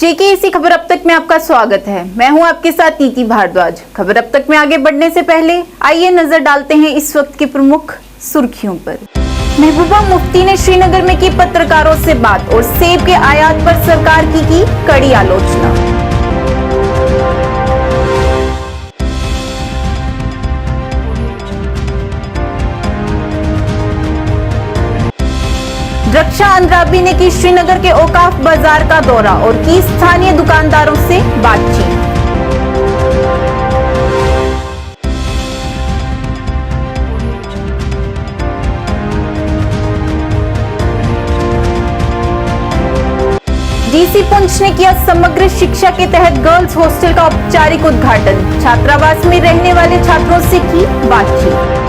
जेकेएसी खबर अब तक में आपका स्वागत है। मैं हूं आपके साथ नीति भारद्वाज। खबर अब तक में आगे बढ़ने से पहले आइए नजर डालते हैं इस वक्त की प्रमुख सुर्खियों पर। महबूबा मुफ्ती ने श्रीनगर में की पत्रकारों से बात और सेब के आयात पर सरकार की कड़ी आलोचना। रक्षा अंद्राबी ने की श्रीनगर के औकाफ बाजार का दौरा और की स्थानीय दुकानदारों से बातचीत। डीसी पुंछ ने किया समग्र शिक्षा के तहत गर्ल्स हॉस्टल का औपचारिक उद्घाटन। छात्रावास में रहने वाले छात्रों से की बातचीत।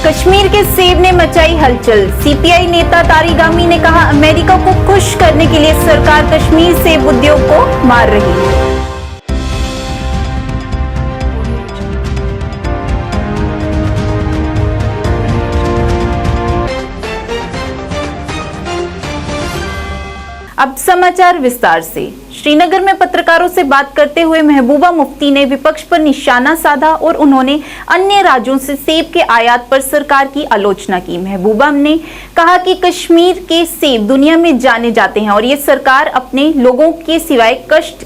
कश्मीर के सेब ने मचाई हलचल। सीपीआई नेता तारिगामी ने कहा, अमेरिका को खुश करने के लिए सरकार कश्मीर सेब उद्योग को मार रही है। अब समाचार विस्तार से। श्रीनगर में पत्रकारों से बात करते हुए महबूबा मुफ्ती ने विपक्ष पर निशाना साधा और उन्होंने अन्य राज्यों से सेब के आयात पर सरकार की आलोचना की। महबूबा ने कहा कि कश्मीर के सेब दुनिया में जाने जाते हैं और ये सरकार अपने लोगों के सिवाय कष्ट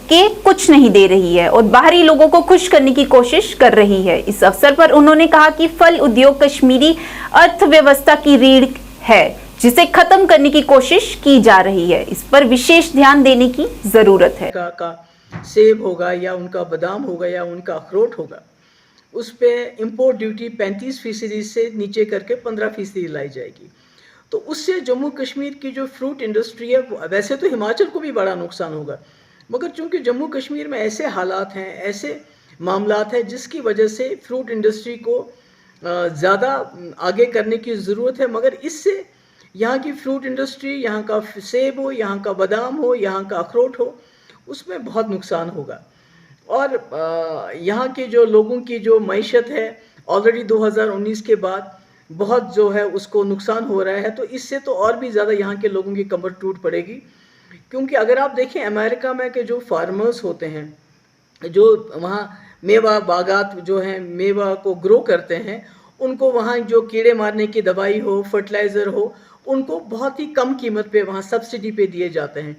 के कुछ नहीं दे रही है और बाहरी लोगों को खुश करने की कोशिश कर रही है। इस अवसर पर उन्होंने कहा कि फल उद्योग कश्मीरी अर्थव्यवस्था की रीढ़ है जिसे खत्म करने की कोशिश की जा रही है। इस पर विशेष ध्यान देने की जरूरत है। का सेब होगा या उनका बादाम होगा या उनका अखरोट होगा, उस पे इंपोर्ट ड्यूटी 35% से नीचे करके 15% लाई जाएगी। तो उससे जम्मू कश्मीर की जो फ्रूट इंडस्ट्री है, वैसे तो हिमाचल को भी बड़ा नुकसान होगा, मगर चूंकि जम्मू कश्मीर में ऐसे हालात हैं, ऐसे मामलात हैं जिसकी वजह से फ्रूट इंडस्ट्री को ज़्यादा आगे करने की ज़रूरत है। मगर इससे यहाँ की फ्रूट इंडस्ट्री, यहाँ का सेब हो, यहाँ का बादाम हो, यहाँ का अखरोट हो, उसमें बहुत नुकसान होगा। और यहाँ के जो लोगों की जो मईशत है ऑलरेडी 2019 के बाद बहुत जो है उसको नुकसान हो रहा है। तो इससे तो और भी ज़्यादा यहाँ के लोगों की कमर टूट पड़ेगी। क्योंकि अगर आप देखें अमेरिका में के जो फार्मर्स होते हैं, जो वहाँ मेवा बागात जो हैं मेवा को ग्रो करते हैं, उनको वहाँ जो कीड़े मारने की दवाई हो, फर्टिलाइज़र हो, उनको बहुत ही कम कीमत पे वहाँ सब्सिडी पे दिए जाते हैं।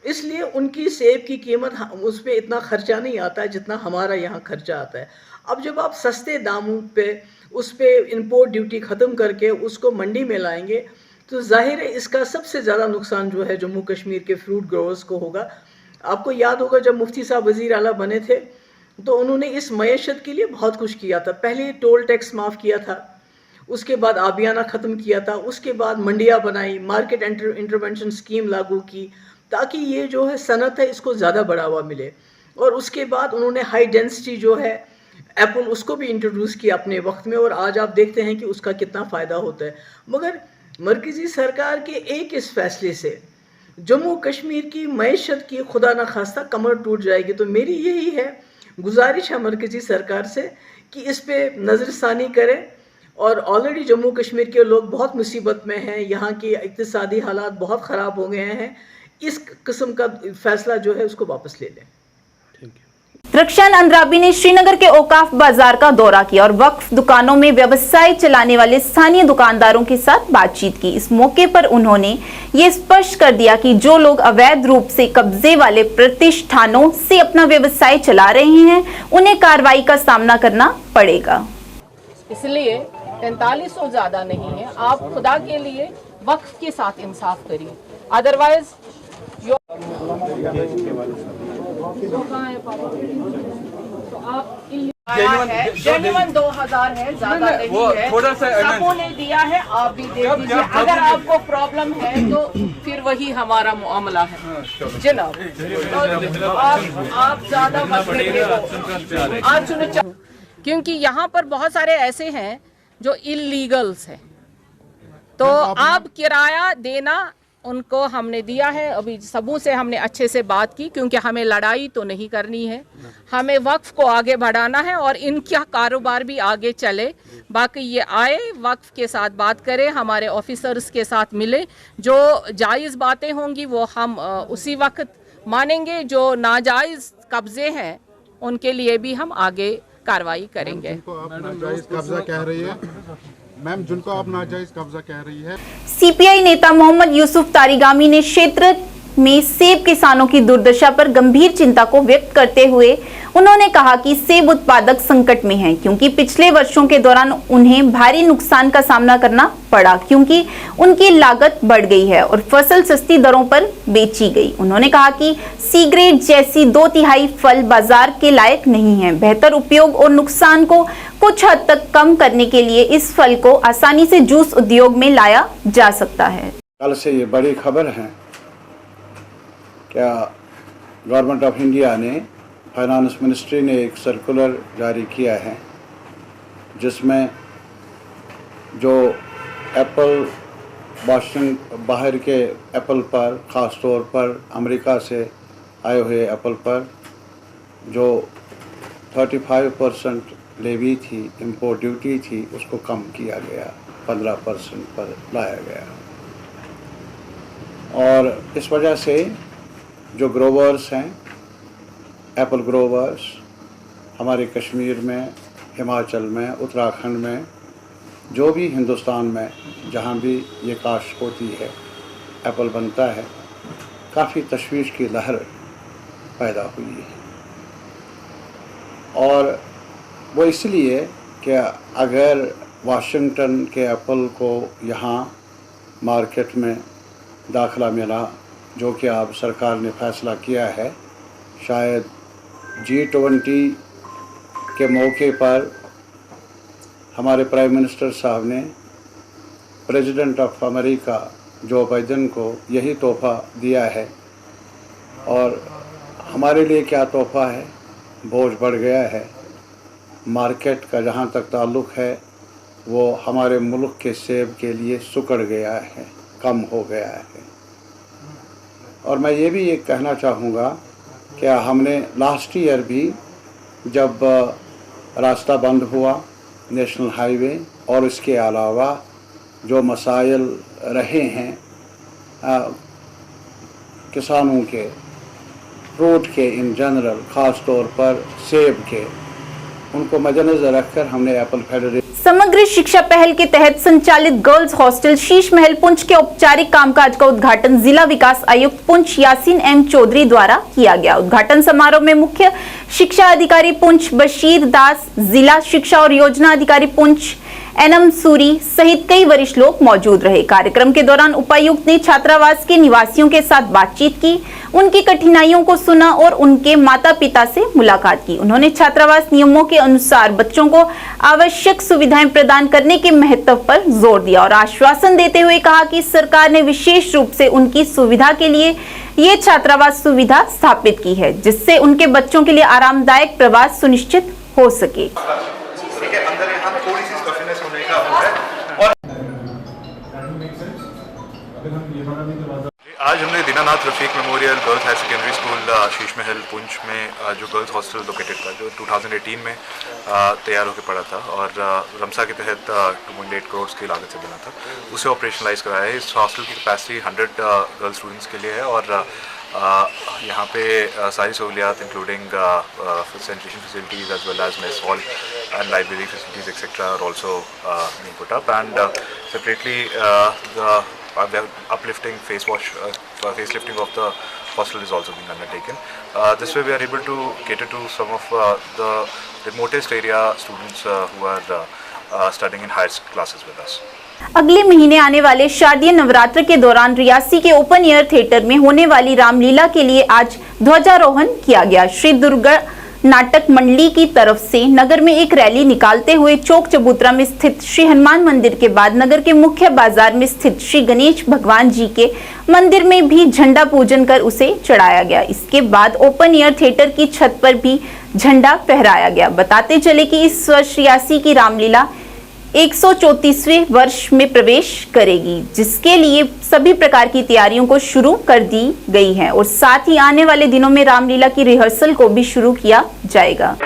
इसलिए उनकी सेब की कीमत उस पर इतना खर्चा नहीं आता है जितना हमारा यहाँ खर्चा आता है। अब जब आप सस्ते दामों पे उस पर इंपोर्ट ड्यूटी ख़त्म करके उसको मंडी में लाएंगे तो जाहिर है इसका सबसे ज़्यादा नुकसान जो है जम्मू कश्मीर के फ्रूट ग्रोवर्स को होगा। आपको याद होगा जब मुफ्ती साहब वज़ीर आला बने थे तो उन्होंने इस मईशत के लिए बहुत कुछ किया था। पहले टोल टैक्स माफ़ किया था, उसके बाद आबियाना ख़त्म किया था, उसके बाद मंडियाँ बनाई, मार्केट इंटरवेंशन स्कीम लागू की ताकि ये जो है सनत है इसको ज़्यादा बढ़ावा मिले। और उसके बाद उन्होंने हाई डेंसिटी जो है एप्पल उसको भी इंट्रोड्यूस किया अपने वक्त में, और आज आप देखते हैं कि उसका कितना फ़ायदा होता है। मगर मरकज़ी सरकार के एक इस फैसले से जम्मू कश्मीर की मईशत की खुदा न खास्ता कमर टूट जाएगी। तो मेरी यही है गुजारिश है मरकज़ी सरकार से कि इस पे नज़रसानी करें। और ऑलरेडी जम्मू कश्मीर के लोग बहुत मुसीबत में हैं, यहाँ के इक़्तिसादी हालात बहुत ख़राब हो गए हैं। इस किस्म का फैसला जो है उसको वापस ले लें। रक्षा अंद्राबी ने श्रीनगर के औकाफ बाजार का दौरा किया और वक्फ दुकानों में व्यवसाय चलाने वाले स्थानीय दुकानदारों के साथ बातचीत की। इस मौके पर उन्होंने ये स्पष्ट कर दिया कि जो लोग अवैध रूप से कब्जे वाले प्रतिष्ठानों से अपना व्यवसाय चला रहे हैं उन्हें कार्रवाई का सामना करना पड़ेगा। इसलिए 4500 ज्यादा नहीं है। आप खुदा के लिए वक्फ के साथ इंसाफ करिए, अदरवाइज तो आप जेन्युइन 2000 है, ज्यादा नहीं है। सबों ने दिया है, आप भी दे दीजिए। अगर आपको प्रॉब्लम है तो फिर वही हमारा मामला है जनाब। तो आप ज्यादा मत करिए। आप सुनो, क्योंकि यहाँ पर बहुत सारे ऐसे हैं जो इलीगल्स हैं। तो आप किराया देना उनको हमने दिया है। अभी सबों से हमने अच्छे से बात की, क्योंकि हमें लड़ाई तो नहीं करनी है, हमें वक्फ को आगे बढ़ाना है और इनका कारोबार भी आगे चले। बाकी ये आए, वक्फ के साथ बात करें, हमारे ऑफिसर्स के साथ मिले, जो जायज़ बातें होंगी वो हम उसी वक्त मानेंगे, जो नाजायज़ कब्जे हैं उनके लिए भी हम आगे कार्रवाई करेंगे। जिनको आप नाजायज कब्जा कह रही है मैम, जिनको आप नाजायज कब्जा कह रही है, सीपीआई नेता मोहम्मद यूसुफ तारिगामी ने क्षेत्र में सेब किसानों की दुर्दशा पर गंभीर चिंता को व्यक्त करते हुए उन्होंने कहा कि सेब उत्पादक संकट में हैं, क्योंकि पिछले वर्षों के दौरान उन्हें भारी नुकसान का सामना करना पड़ा, क्योंकि उनकी लागत बढ़ गई है और फसल सस्ती दरों पर बेची गई। उन्होंने कहा कि सी ग्रेड जैसी 2/3 फल बाजार के लायक नहीं है। बेहतर उपयोग और नुकसान को कुछ हद तक कम करने के लिए इस फल को आसानी से जूस उद्योग में लाया जा सकता है। कल से ये बड़ी खबर है, क्या गवर्नमेंट ऑफ इंडिया ने, फाइनेंस मिनिस्ट्री ने एक सर्कुलर जारी किया है, जिसमें जो एप्पल बाहर के एप्पल पर, ख़ास तौर पर अमेरिका से आए हुए एप्पल पर जो 35% लेवी थी, इंपोर्ट ड्यूटी थी, उसको कम किया गया, 15% पर लाया गया। और इस वजह से जो ग्रोवर्स हैं, एप्पल ग्रोवर्स हमारे कश्मीर में, हिमाचल में, उत्तराखंड में, जो भी हिंदुस्तान में जहाँ भी ये काश्त होती है, एप्पल बनता है, काफ़ी तशवीश की लहर पैदा हुई है। और वो इसलिए कि अगर वाशिंगटन के एप्पल को यहाँ मार्केट में दाखिला मिला, जो कि अब सरकार ने फैसला किया है, शायद G20 के मौके पर हमारे प्राइम मिनिस्टर साहब ने president of America Joe Biden को यही तोहफ़ा दिया है। और हमारे लिए क्या तोहफ़ा है, बोझ बढ़ गया है। मार्केट का जहाँ तक ताल्लुक़ है, वो हमारे मुल्क के सेब के लिए सुकड़ गया है, कम हो गया है। और मैं ये भी एक कहना चाहूँगा कि हमने लास्ट ईयर भी जब रास्ता बंद हुआ, नेशनल हाईवे, और इसके अलावा जो मसाइल रहे हैं किसानों के, फ्रूट के इन जनरल, ख़ास तौर पर सेब के, उनको मद्देनज़र रखकर हमने एप्पल फेडरेशन समग्र शिक्षा पहल के तहत संचालित गर्ल्स हॉस्टल शीश महल पुंछ के औपचारिक कामकाज का उद्घाटन जिला विकास आयुक्त पुंछ यासीन एम चौधरी द्वारा किया गया। उद्घाटन समारोह में मुख्य शिक्षा अधिकारी पुंछ बशीर दास, जिला शिक्षा और योजना अधिकारी पुंछ एनम सूरी सहित कई वरिष्ठ लोग मौजूद रहे। कार्यक्रम के दौरान उपायुक्त ने छात्रावास के निवासियों के साथ बातचीत की, उनकी कठिनाइयों को सुना और उनके माता पिता से मुलाकात की। उन्होंने छात्रावास नियमों के अनुसार बच्चों को आवश्यक सुविधाएं प्रदान करने के महत्व पर जोर दिया और आश्वासन देते हुए कहा कि सरकार ने विशेष रूप से उनकी सुविधा के लिए ये छात्रावास सुविधा स्थापित की है, जिससे उनके बच्चों के लिए आरामदायक प्रवास सुनिश्चित हो सके। आज हमने Dinanath Rafiq memorial girls higher secondary school Sheesh Mahal Poonch में जो गर्ल्स हॉस्टल लोकेटेड था, जो 2018 में तैयार होकर पड़ा था और रमसा के तहत 2.8 करोड़ की लागत से बना था, उसे ऑपरेशनलाइज कराया है। इस हॉस्टल की कैपेसिटी 100 गर्ल्स स्टूडेंट्स के लिए है और यहाँ पे सारी सहूलियात including sanitation facilities as well as mess hall and library facilities etcetera are also being put up, and separately the uplifting facelifting of the hostel is also being undertaken. This way we are able to cater to some of the remotest area students who are studying in higher classes with us. अगले महीने आने वाले शारदीय नवरात्र के दौरान रियासी के open air theatre में होने वाली रामलीला के लिए आज ध्वजारोहण किया गया। श्री दुर्गा नाटक मंडली की तरफ से नगर में एक रैली निकालते हुए चौक चबूतरा में स्थित श्री हनुमान मंदिर के बाद नगर के मुख्य बाजार में स्थित श्री गणेश भगवान जी के मंदिर में भी झंडा पूजन कर उसे चढ़ाया गया। इसके बाद ओपन एयर थिएटर की छत पर भी झंडा फहराया गया। बताते चले कि इस वर्ष रियासी की रामलीला 134वें वर्ष में प्रवेश करेगी, जिसके लिए सभी प्रकार की तैयारियों को शुरू कर दी गई है और साथ ही आने वाले दिनों में रामलीला की रिहर्सल को भी शुरू किया जाएगा।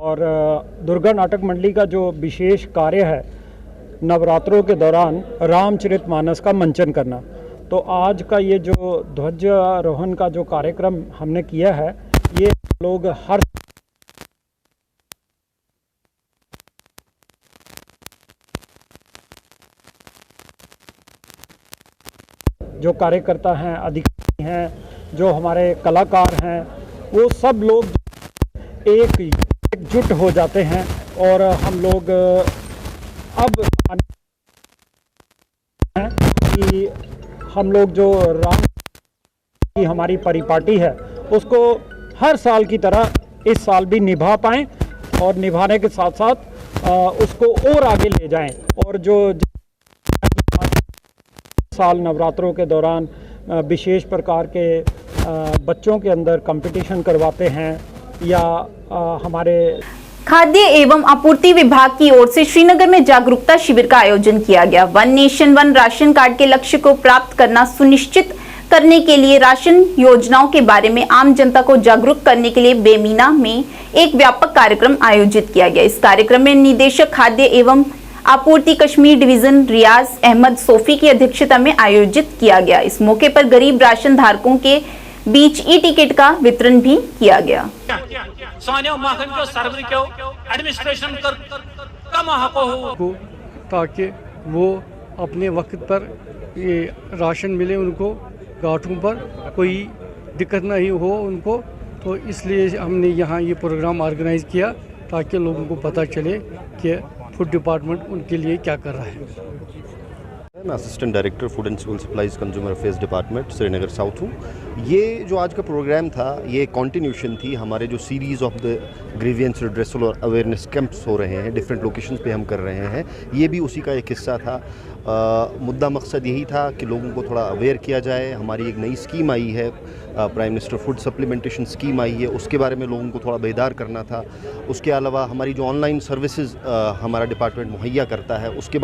और दुर्गा नाटक मंडली का जो विशेष कार्य है नवरात्रों के दौरान रामचरितमानस का मंचन करना, तो आज का ये जो ध्वजारोहण का जो कार्यक्रम हमने किया है, ये लोग हर जो कार्यकर्ता हैं, अधिकारी हैं, जो हमारे कलाकार हैं, वो सब लोग एकजुट हो जाते हैं और हम लोग अब हैं कि हम लोग जो राम की हमारी परिपाटी है उसको हर साल की तरह इस साल भी निभा पाएं और निभाने के साथ साथ उसको और आगे ले जाएं। और जो साल नवरात्रों के दौरान विशेष प्रकार के बच्चों के अंदर कंपटीशन करवाते हैं या हमारे खाद्य एवं आपूर्ति विभाग की ओर से श्रीनगर में जागरूकता शिविर का आयोजन किया गया। One nation one ration card के लक्ष्य को प्राप्त करना सुनिश्चित करने के लिए राशन योजनाओं के बारे में आम जनता को जागरूक करने के लिए बेमीना में एक व्यापक कार्यक्रम आयोजित किया गया। इस कार्यक्रम में निदेशक खाद्य एवं आपूर्ति कश्मीर डिवीजन रियाज अहमद सोफी की अध्यक्षता में आयोजित किया गया। इस मौके पर गरीब राशन धारकों के बीच ई टिकट का वितरण भी किया गया। ताकि वो अपने वक्त पर ये राशन मिले, उनको गांठों पर कोई दिक्कत नहीं हो उनको, तो इसलिए हमने यहाँ ये प्रोग्राम ऑर्गेनाइज किया ताकि लोगों को पता चले कि फूड डिपार्टमेंट उनके लिए क्या कर रहा है। मैं assistant director food and civil supplies consumer affairs department Srinagar south हूँ। ये जो आज का प्रोग्राम था ये कॉन्टिन्यूशन थी हमारे जो series of the grievance redressal और अवेयरनेस कैंप्स हो रहे हैं, डिफरेंट लोकेशंस पे हम कर रहे हैं। ये भी उसी का एक हिस्सा था। मुद्दा मकसद यही था कि लोगों को थोड़ा अवेयर किया जाए। हमारी एक नई स्कीम आई है, prime minister food supplementation scheme आई है, उसके बारे में लोगों को थोड़ा बेदार करना था। उसके अलावा हमारी जो ऑनलाइन सर्विसेज हमारा डिपार्टमेंट मुहैया करता है उसके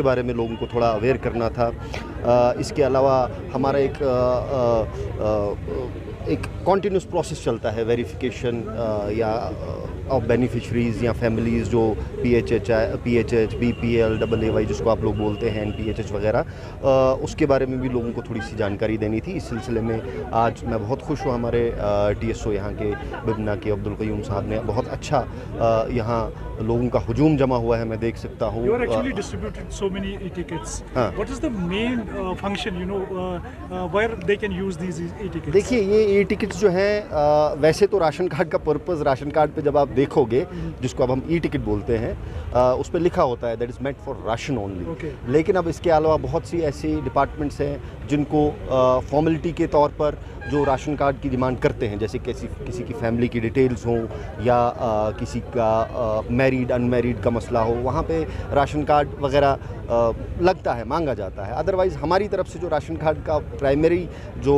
बारे में लोगों को थोड़ा अवेयर करना था। इसके अलावा हमारा एक कॉन्टीन्यूस प्रोसेस चलता है वेरिफिकेशन या ऑफ बेनिफिशरीज़ या फैमिलीज़ जो PHH, BPL, AAY जिसको आप लोग बोलते हैं, NPHH वगैरह, उसके बारे में भी लोगों को थोड़ी सी जानकारी देनी थी। इस सिलसिले में आज मैं बहुत खुश हूँ, हमारे TSO यहाँ के बिबना के अब्दुल क़य्यूम साहब ने बहुत अच्छा यहाँ लोगों का हुजूम जमा हुआ है, मैं देख सकता हूँ। You are actually distributed so many e-tickets. What is the main function, where they can use these e-tickets? देखिए, ये e-tickets जो हैं वैसे तो राशन कार्ड का पर्पज़, राशन कार्ड पे जब आप देखोगे जिसको अब हम e-ticket बोलते हैं, उस पर लिखा होता है that is meant for ration only. लेकिन अब इसके अलावा बहुत सी ऐसी डिपार्टमेंट्स हैं जिनको फॉर्मेलिटी के तौर पर जो राशन कार्ड की डिमांड करते हैं, जैसे किसी की फैमिली की डिटेल्स हों या किसी का मैरिड अनमैरिड का मसला हो, वहाँ पे राशन कार्ड वगैरह लगता है, मांगा जाता है। अदरवाइज़ हमारी तरफ से जो राशन कार्ड का प्राइमरी जो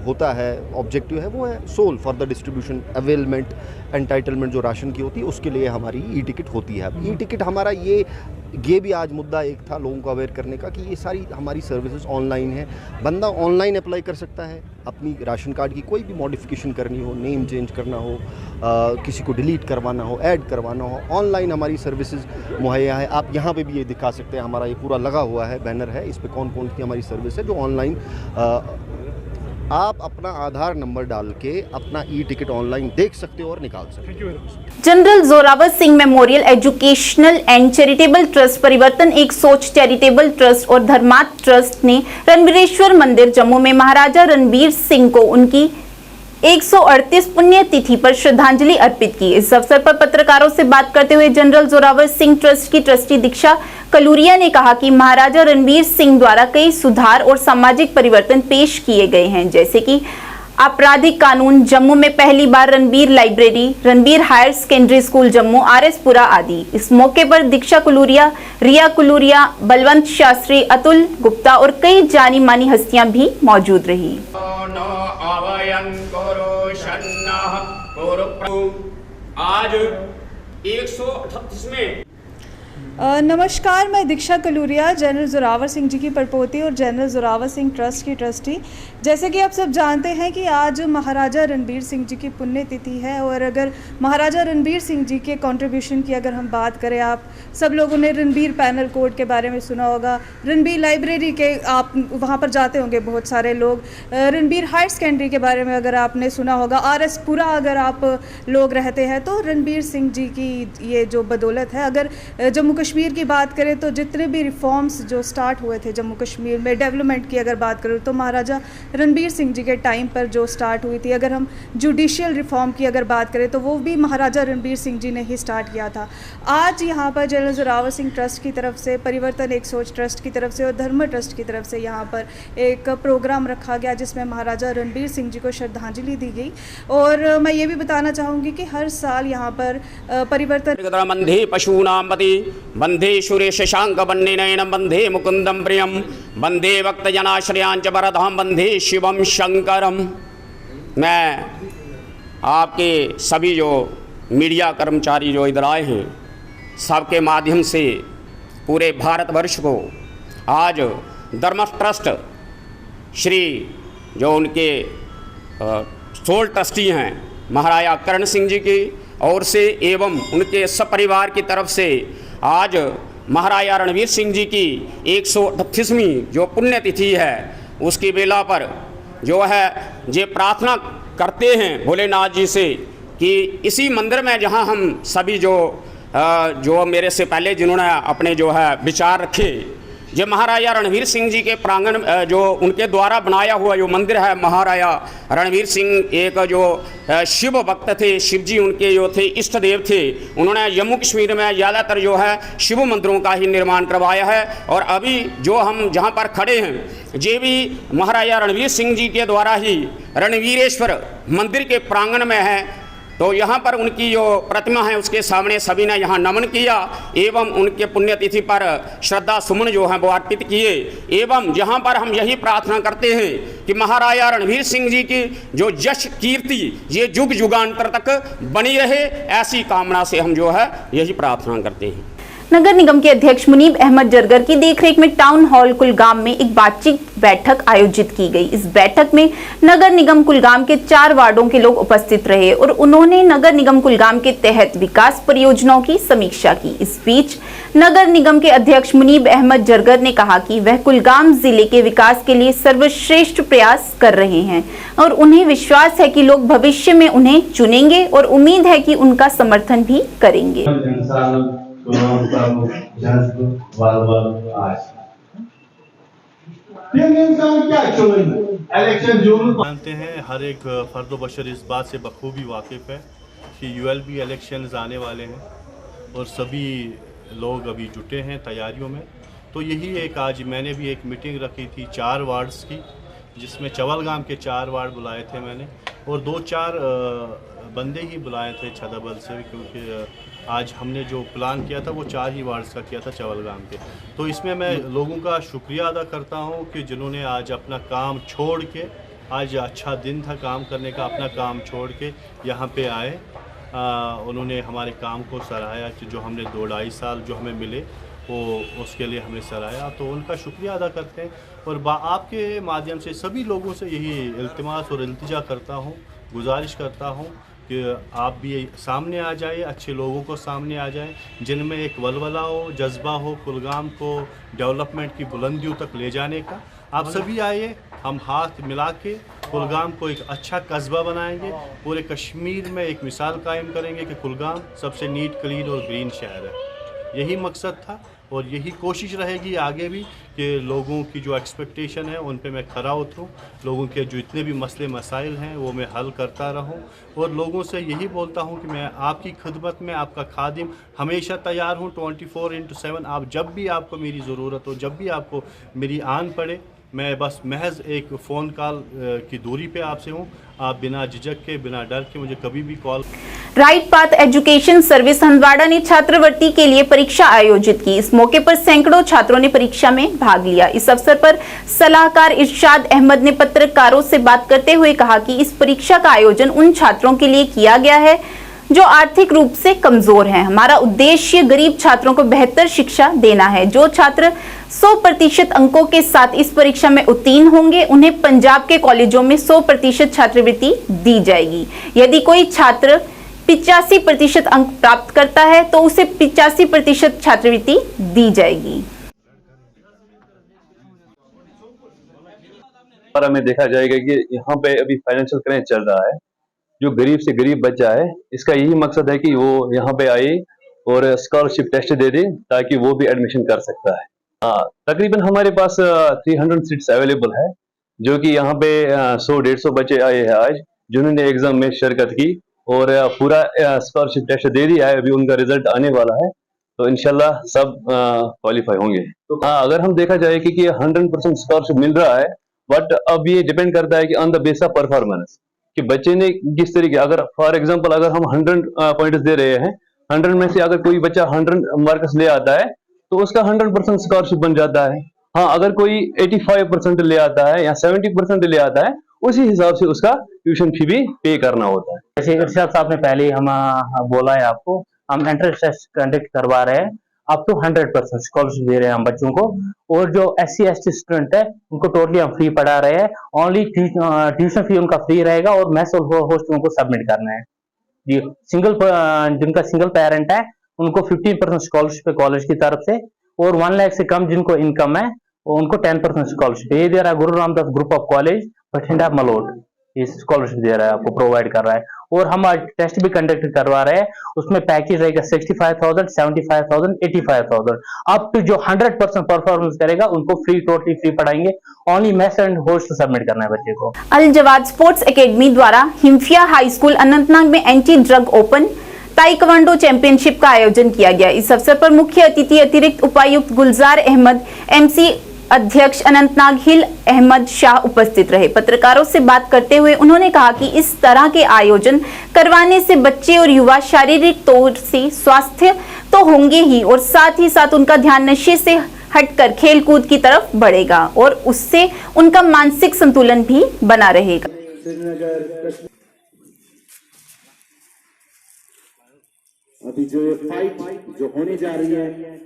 होता है ऑब्जेक्टिव है वो है sole for the distribution availment entitlement जो राशन की होती है उसके लिए हमारी ई-टिकट होती है। अब ई-टिकट हमारा ये भी आज मुद्दा एक था लोगों को अवेयर करने का कि ये सारी हमारी सर्विसेज ऑनलाइन है। बंदा ऑनलाइन अप्लाई कर सकता है, अपनी राशन कार्ड की कोई भी मॉडिफिकेशन करनी हो, नेम चेंज करना हो, किसी को डिलीट करवाना हो, ऐड करवाना हो, ऑनलाइन हमारी सर्विसेज मुहैया है। आप यहाँ पे भी ये दिखा सकते हैं, हमारा ये पूरा लगा हुआ है, बैनर है, इस पर कौन कौन सी हमारी सर्विस है जो ऑनलाइन आप अपना आधार नंबर डाल के अपना ई-टिकट ऑनलाइन देख सकते हो और निकाल सकते हो। General Zorawar Singh memorial educational and charitable trust, परिवर्तन एक सोच चैरिटेबल ट्रस्ट और धर्मार्थ ट्रस्ट ने रणवीरेश्वर मंदिर जम्मू में महाराजा रणवीर सिंह को उनकी 138 पुण्य तिथि पर श्रद्धांजलि अर्पित की। इस अवसर पर पत्रकारों से बात करते हुए जनरल जोरावर सिंह ट्रस्ट की ट्रस्टी दीक्षा कलूरिया ने कहा कि महाराजा रणवीर सिंह द्वारा कई सुधार और सामाजिक परिवर्तन पेश किए गए हैं, जैसे कि आपराधिक कानून जम्मू में पहली बार Ranbir library, Ranbir higher secondary school Jammu, RS Pura आदि। इस मौके पर दीक्षा कुलूरिया, रिया कुलूरिया, बलवंत शास्त्री, अतुल गुप्ता और कई जानी मानी हस्तियां भी मौजूद रही। आज 138वें नमस्कार, मैं दीक्षा कलूरिया, जनरल जोरावर सिंह जी की परपोती और जनरल जोरावर सिंह ट्रस्ट की ट्रस्टी। जैसे कि आप सब जानते हैं कि आज महाराजा रणबीर सिंह जी की पुण्यतिथि है और अगर महाराजा रणबीर सिंह जी के कंट्रीब्यूशन की अगर हम बात करें, आप सब लोगों ने रणबीर पैनल कोड के बारे में सुना होगा, रणबीर लाइब्रेरी के आप वहाँ पर जाते होंगे बहुत सारे लोग, रणबीर हायर सेकेंडरी के बारे में अगर आपने सुना होगा, आरएसपुरा अगर आप लोग रहते हैं तो रणबीर सिंह जी की ये जो बदौलत है। अगर जम्मू कश्मीर की बात करें तो जितने भी रिफॉर्म्स जो स्टार्ट हुए थे जम्मू कश्मीर में, डेवलपमेंट की अगर बात करूँ तो महाराजा रणबीर सिंह जी के टाइम पर जो स्टार्ट हुई थी। अगर हम जुडिशियल रिफॉर्म की अगर बात करें तो वो भी महाराजा रणबीर सिंह जी ने ही स्टार्ट किया था। आज यहाँ पर जनरल जोरावर सिंह ट्रस्ट की तरफ से, परिवर्तन एक सोच ट्रस्ट की तरफ से और धर्म ट्रस्ट की तरफ से यहाँ पर एक प्रोग्राम रखा गया जिसमें महाराजा रणबीर सिंह जी को श्रद्धांजलि दी गई। और मैं ये भी बताना चाहूँगी कि हर साल यहाँ पर परिवर्तन वंदे सुरेश शशांक वन्य नयनम वंदे मुकुंदम प्रियम वंदे भक्त जनाश्रयांच वरदाम वंदे शिवम शंकरम। मैं आपके सभी जो मीडिया कर्मचारी जो इधर आए हैं, सबके माध्यम से पूरे भारतवर्ष को आज धर्म ट्रस्ट श्री जो उनके सोल ट्रस्टी हैं महाराजा करण सिंह जी की ओर से एवं उनके सपरिवार की तरफ से आज महाराजा रणबीर सिंह जी की 138वीं जो पुण्यतिथि है उसकी बेला पर जो है ये प्रार्थना करते हैं भोलेनाथ जी से कि इसी मंदिर में जहां हम सभी जो मेरे से पहले जिन्होंने अपने जो है विचार रखे, ये महाराजा रणबीर सिंह जी के प्रांगण जो उनके द्वारा बनाया हुआ जो मंदिर है, महाराजा रणबीर सिंह एक जो शिव भक्त थे, शिव जी उनके जो थे इष्ट देव थे, उन्होंने जम्मू कश्मीर में ज़्यादातर जो है शिव मंदिरों का ही निर्माण करवाया है। और अभी जो हम जहाँ पर खड़े हैं ये भी महाराजा रणबीर सिंह जी के द्वारा ही रणवीरेश्वर मंदिर के प्रांगण में है। तो यहाँ पर उनकी जो प्रतिमा है उसके सामने सभी ने यहाँ नमन किया एवं उनके पुण्यतिथि पर श्रद्धा सुमन जो है वो अर्पित किए। एवं यहाँ पर हम यही प्रार्थना करते हैं कि महाराजा रणबीर सिंह जी की जो यश कीर्ति ये युग युगांतर तक बनी रहे, ऐसी कामना से हम जो है यही प्रार्थना करते हैं। नगर निगम के अध्यक्ष मुनीब अहमद जरगर की देखरेख में टाउन हॉल कुलगाम में एक बातचीत बैठक आयोजित की गई। इस बैठक में नगर निगम कुलगाम के 4 वार्डों के लोग उपस्थित रहे और उन्होंने नगर निगम कुलगाम के तहत विकास परियोजनाओं की समीक्षा की। इस बीच नगर निगम के अध्यक्ष मुनीब अहमद जरगर ने कहा कि वह कुलगाम जिले के विकास के लिए सर्वश्रेष्ठ प्रयास कर रहे हैं और उन्हें विश्वास है कि लोग भविष्य में उन्हें चुनेंगे और उम्मीद है कि उनका समर्थन भी करेंगे। जानते हैं, हर एक फर्द बशर इस बात से बखूबी वाकिफ़ है कि यूएलबी इलेक्शंस आने वाले हैं और सभी लोग अभी जुटे हैं तैयारियों में। तो यही एक आज मैंने भी एक मीटिंग रखी थी 4 वार्ड्स की, जिसमें चवलगाम के 4 वार्ड बुलाए थे मैंने और 2-4 बंदे ही बुलाए थे छदबल से, क्योंकि आज हमने जो प्लान किया था वो 4 ही वार्ड्स का किया था चवलगाम के। तो इसमें मैं लोगों का शुक्रिया अदा करता हूँ कि जिन्होंने आज अपना काम छोड़ के, आज अच्छा दिन था काम करने का, अपना काम छोड़ के यहाँ पे आए। उन्होंने हमारे काम को सराहा कि जो हमने 2-2.5 साल जो हमें मिले वो उसके लिए हमें सराहा, तो उनका शुक्रिया अदा करते हैं। और आपके माध्यम से सभी लोगों से यही इल्तिमास और इल्तिजा करता हूँ, गुजारिश करता हूँ कि आप भी सामने आ जाए, अच्छे लोगों को सामने आ जाए जिनमें एक वलवला हो, जज्बा हो कुलगाम को डेवलपमेंट की बुलंदियों तक ले जाने का। आप सभी आइए, हम हाथ मिला के कुलगाम को एक अच्छा कस्बा बनाएंगे, पूरे कश्मीर में एक मिसाल कायम करेंगे कि कुलगाम सबसे नीट, क्लीन और ग्रीन शहर है। यही मकसद था और यही कोशिश रहेगी आगे भी कि लोगों की जो एक्सपेक्टेशन है उन पे मैं खरा उतरूँ, लोगों के जो इतने भी मसले मसाइल हैं वो मैं हल करता रहूँ, और लोगों से यही बोलता हूँ कि मैं आपकी खिदमत में, आपका खादिम हमेशा तैयार हूँ 24/7। आप जब भी आपको मेरी ज़रूरत हो, जब भी आपको मेरी आन पड़े, मैं बस महज एक फ़ोन कॉल की दूरी पे आपसे हूँ। आप बिना झिझक के, बिना डर के मुझे कभी भी call. Right path education service Handwara ने छात्रवृत्ति के लिए परीक्षा आयोजित की। इस मौके पर सैकड़ों छात्रों ने परीक्षा में भाग लिया। इस अवसर पर सलाहकार इरशाद अहमद ने पत्रकारों से बात करते हुए कहा कि इस परीक्षा का आयोजन उन छात्रों के लिए किया गया है जो आर्थिक रूप से कमजोर हैं। हमारा उद्देश्य गरीब छात्रों को बेहतर शिक्षा देना है। जो छात्र 100% अंकों के साथ इस परीक्षा में उत्तीर्ण होंगे उन्हें पंजाब के कॉलेजों में 100% छात्रवृत्ति दी जाएगी। यदि कोई छात्र 85% अंक प्राप्त करता है तो उसे 85% छात्रवृत्ति दी जाएगी। में देखा जाएगा कि यहाँ पे अभी फाइनेंशियल क्रंच चल रहा है। जो गरीब से गरीब बच्चा है, इसका यही मकसद है कि वो यहाँ पे आए और स्कॉलरशिप टेस्ट दे दे ताकि वो भी एडमिशन कर सकता है। हाँ, तकरीबन हमारे पास 300 सीट्स अवेलेबल है, जो कि यहाँ पे 100-150 बच्चे आए हैं आज, जिन्होंने एग्जाम में शिरकत की और पूरा स्कॉलरशिप टेस्ट दे दिया है। अभी उनका रिजल्ट आने वाला है, तो इंशाल्लाह सब क्वालिफाई होंगे। तो हाँ, अगर हम देखा जाए कि 100% स्कॉलरशिप मिल रहा है, बट अब ये डिपेंड करता है कि on the base of performance कि बच्चे ने किस तरीके, अगर फॉर एग्जांपल अगर हम 100 पॉइंट्स दे रहे हैं, 100 में से अगर कोई बच्चा 100 मार्क्स ले आता है तो उसका 100% स्कॉलरशिप बन जाता है। हाँ, अगर कोई 85% ले आता है या 70% ले आता है, उसी हिसाब से उसका ट्यूशन फी भी पे करना होता है। जैसे इरशाद साहब ने पहले हम बोला है आपको, हम एंट्रेंस टेस्ट कंडक्ट करवा रहे हैं, अप टू 100% स्कॉलरशिप दे रहे हैं हम बच्चों को। और जो SC ST स्टूडेंट है उनको टोटली हम फ्री पढ़ा रहे हैं। ओनली ट्यूशन फी उनका फ्री रहेगा और मेस और हॉस्टल उनको सबमिट करना है जी। जिनका सिंगल पेरेंट है उनको 15% स्कॉलरशिप है कॉलेज की तरफ से, और 1 लाख से कम जिनको इनकम है उनको 10% स्कॉलरशिप। ये दे रहा है Guru Ramdas group of college Bathinda Malout, ये स्कॉलरशिप दे रहा है, आपको प्रोवाइड कर रहा है। और हम आज टेस्ट भी कंडक्ट करवा रहे हैं, उसमें पैकेज रहेगा 65,000, 75,000, 85,000। अप टू जो 100% परफॉर्मेंस करेगा उनको फ्री, टोटली फ्री पढ़ाएंगे। Only mess and host submit करना है बच्चे को। अल जवाद स्पोर्ट्स एकेडमी द्वारा हिमफिया हाई स्कूल अनंतनाग में anti drug open taekwondo championship का आयोजन किया गया। इस अवसर पर मुख्य अतिथि अतिरिक्त उपायुक्त गुलजार अहमद, MC अध्यक्ष अनंतनाग हिल अहमद शाह उपस्थित रहे। पत्रकारों से बात करते हुए उन्होंने कहा कि इस तरह के आयोजन करवाने से बच्चे और युवा शारीरिक तौर से स्वास्थ्य तो होंगे ही, और साथ ही साथ उनका ध्यान नशे से हटकर खेल कूद की तरफ बढ़ेगा और उससे उनका मानसिक संतुलन भी बना रहेगा। अभी जो ये फाइट जो होने जा रही है,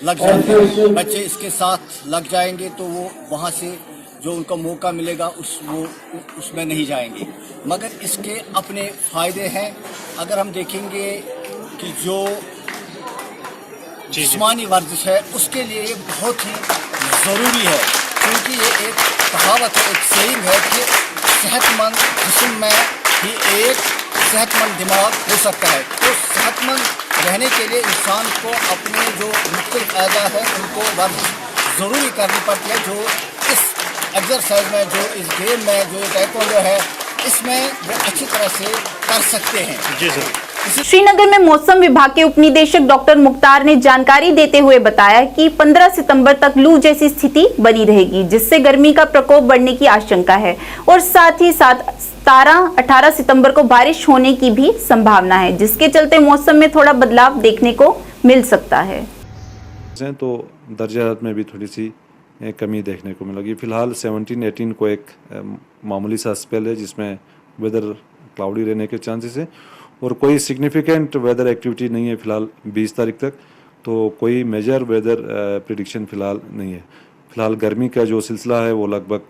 लग जाएंगे बच्चे, इसके साथ लग जाएंगे तो वो वहाँ से जो उनको मौका मिलेगा उसमें नहीं जाएंगे। मगर इसके अपने फायदे हैं। अगर हम देखेंगे कि जो जिस्मानी वर्जिश है उसके लिए ये बहुत ही ज़रूरी है, क्योंकि ये एक कहावत है, एक सेइंग है कि सेहतमंद जिस्म में ही एक सेहतमंद दिमाग हो सकता है। तो सेहतमंद रहने के लिए इंसान को अपने जो मुख्तलिफ अज़ा है उनको वर्जिश ज़रूरी करनी पड़ती है। जो इस एक्सरसाइज में, जो इस गेम में, जो ताइक्वांडो है, इसमें वो अच्छी तरह से कर सकते हैं। जी सर। श्रीनगर में मौसम विभाग के उपनिदेशक डॉक्टर मुख्तार ने जानकारी देते हुए बताया कि 15 सितंबर तक लू जैसी स्थिति बनी रहेगी, जिससे गर्मी का प्रकोप बढ़ने की आशंका है, और साथ ही साथ 17-18 सितंबर को बारिश होने की भी संभावना है, जिसके चलते मौसम में थोड़ा बदलाव देखने को मिल सकता है। तो दर्जात में भी थोड़ी सी कमी देखने को मिलेगी। फिलहाल 17-18 को एक मामूली सा स्पेल है जिसमें वेदर क्लाउडी रहने के चांसेस है, और कोई सिग्निफिकेंट वेदर एक्टिविटी नहीं है फिलहाल 20 तारीख तक। तो कोई मेजर वेदर प्रिडिक्शन फिलहाल नहीं है। फिलहाल गर्मी का जो सिलसिला है वो लगभग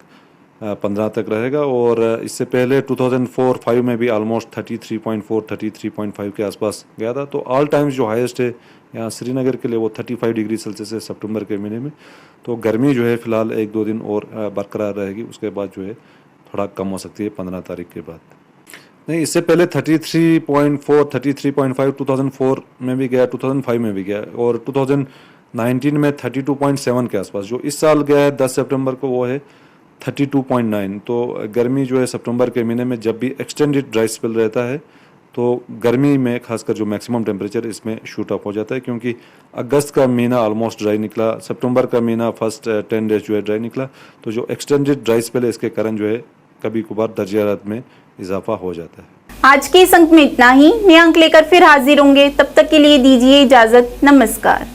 15 तक रहेगा, और इससे पहले 2004-05 में भी ऑलमोस्ट 33.4, 33.5 के आसपास गया था। तो ऑल टाइम्स जो हाईएस्ट है यहाँ श्रीनगर के लिए वो 35 डिग्री सेल्सियस है सितंबर के महीने में। तो गर्मी जो है फ़िलहाल 1-2 दिन और बरकरार रहेगी, उसके बाद जो है थोड़ा कम हो सकती है 15 तारीख के बाद। नहीं, इससे पहले 33.4 33.5 2004 में भी गया, 2005 में भी गया और 2019 में 32.7 के आसपास। जो इस साल गया है 10 सितंबर को वो है 32.9। तो गर्मी जो है सितंबर के महीने में जब भी एक्सटेंडेड ड्राई स्पेल रहता है तो गर्मी में खासकर जो मैक्सिमम टेम्परेचर इसमें शूट अप हो जाता है, क्योंकि अगस्त का महीना ऑलमोस्ट ड्राई निकला, सितंबर का महीना फर्स्ट 10 डेज जो है ड्राई निकला। तो जो एक्सटेंडेड ड्राई स्पेल है इसके कारण जो है कभी कभार दर्जे हरारत में इजाफा हो जाता है। आज के इस अंक में इतना ही। नए अंक लेकर फिर हाजिर होंगे, तब तक के लिए दीजिए इजाजत। नमस्कार।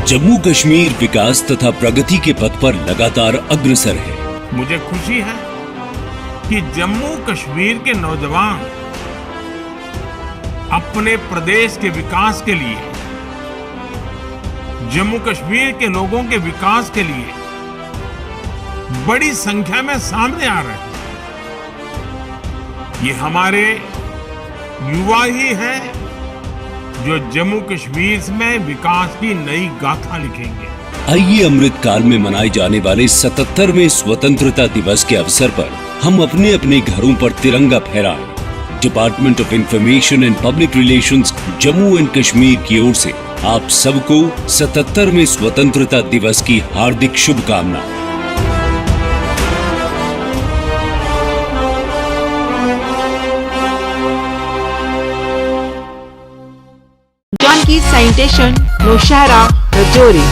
जम्मू कश्मीर विकास तथा प्रगति के पथ पर लगातार अग्रसर है। मुझे खुशी है कि जम्मू कश्मीर के नौजवान अपने प्रदेश के विकास के लिए, जम्मू कश्मीर के लोगों के विकास के लिए बड़ी संख्या में सामने आ रहे हैं। ये हमारे युवा ही हैं जो जम्मू कश्मीर में विकास की नई गाथा लिखेंगे। आइए अमृत काल में मनाए जाने वाले 77वें स्वतंत्रता दिवस के अवसर पर हम अपने अपने घरों पर तिरंगा फहराएं। Department of information and public relations Jammu and Kashmir की ओर से आप सबको 77वें स्वतंत्रता दिवस की हार्दिक शुभकामनाएं। जानकी सैनिटेशन नौशहरा रजौरी,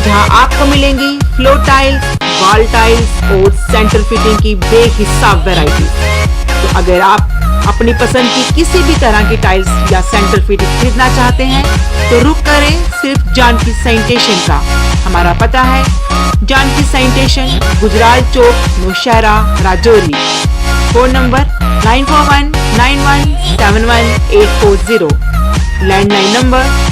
जहां आपको मिलेंगी फ्लोर टाइल्स, वॉल टाइल्स और सेंटर फिटिंग की बेहिसाब वैरायटी। तो अगर आप अपनी पसंद की किसी भी तरह की टाइल्स या सेंटर फिटिंग खरीदना चाहते हैं तो रुक करें सिर्फ जानकी सैनिटेशन का। हमारा पता है जानकी सैनिटेशन, गुजराल चौक, Naushera, Rajouri. Phone number 9419171840। Landline number